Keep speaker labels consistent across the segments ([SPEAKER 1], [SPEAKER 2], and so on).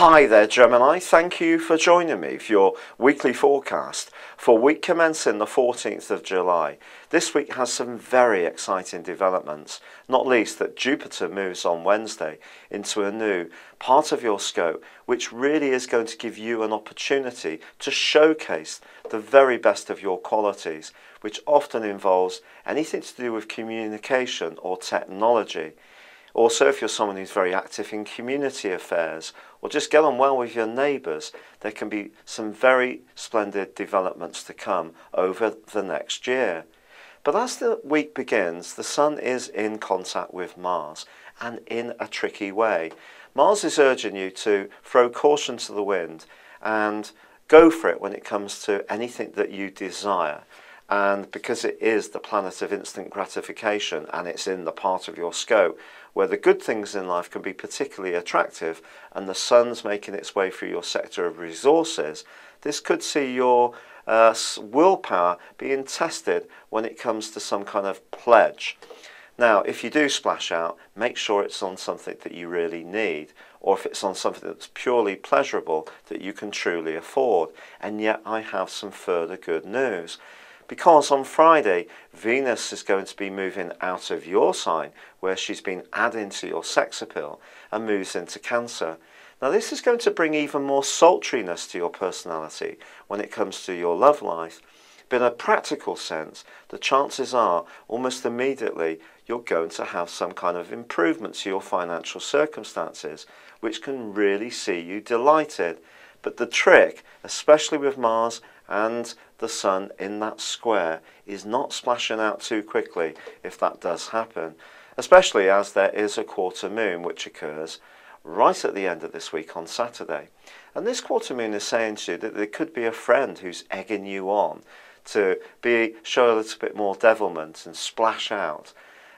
[SPEAKER 1] Hi there, Gemini. Thank you for joining me for your weekly forecast for week commencing the 14th of July. This week has some very exciting developments, not least that Jupiter moves on Wednesday into a new part of your scope, which really is going to give you an opportunity to showcase the very best of your qualities, which often involves anything to do with communication or technology. Also, if you're someone who's very active in community affairs or just get on well with your neighbours, there can be some very splendid developments to come over the next year. But as the week begins, the Sun is in contact with Mars, and in a tricky way. Mars is urging you to throw caution to the wind and go for it when it comes to anything that you desire. And because it is the planet of instant gratification and it's in the part of your scope where the good things in life can be particularly attractive, and the Sun's making its way through your sector of resources, this could see your willpower being tested when it comes to some kind of pledge. Now, if you do splash out, make sure it's on something that you really need, or if it's on something that's purely pleasurable that you can truly afford. And yet I have some further good news. Because on Friday, Venus is going to be moving out of your sign, where she's been adding to your sex appeal, and moves into Cancer. Now this is going to bring even more sultriness to your personality when it comes to your love life. But in a practical sense, the chances are almost immediately you're going to have some kind of improvement to your financial circumstances, which can really see you delighted. But the trick, especially with Mars and the Sun in that square, is not splashing out too quickly if that does happen, especially as there is a quarter moon which occurs right at the end of this week on Saturday. And this quarter moon is saying to you that there could be a friend who's egging you on to show a little bit more devilment and splash out.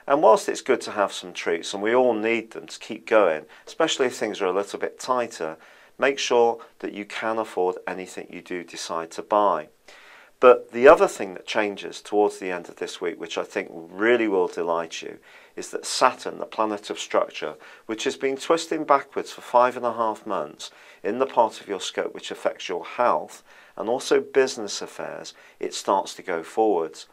[SPEAKER 1] And whilst it's good to have some treats, and we all need them to keep going, especially if things are a little bit tighter, make sure that you can afford anything you do decide to buy. But the other thing that changes towards the end of this week, which I think really will delight you, is that Saturn, the planet of structure, which has been twisting backwards for 5.5 months in the part of your scope which affects your health and also business affairs, it starts to go forwards.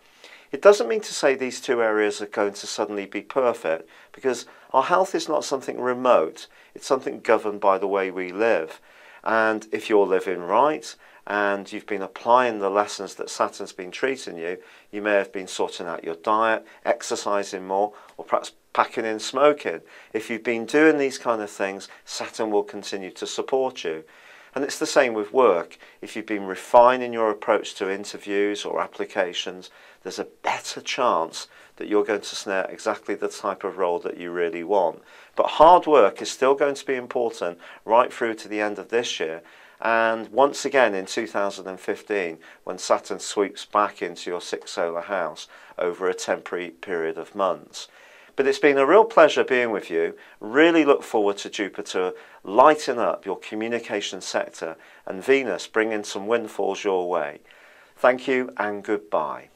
[SPEAKER 1] It doesn't mean to say these two areas are going to suddenly be perfect, because our health is not something remote, it's something governed by the way we live. And if you're living right and you've been applying the lessons that Saturn's been treating you, you may have been sorting out your diet, exercising more, or perhaps packing in smoking. If you've been doing these kind of things, Saturn will continue to support you. And it's the same with work. If you've been refining your approach to interviews or applications, there's a better chance that you're going to snare exactly the type of role that you really want. But hard work is still going to be important right through to the end of this year. And once again in 2015, when Saturn sweeps back into your 6th solar house over a temporary period of months. But it's been a real pleasure being with you. Really look forward to Jupiter lighting up your communication sector and Venus bringing some windfalls your way. Thank you and goodbye.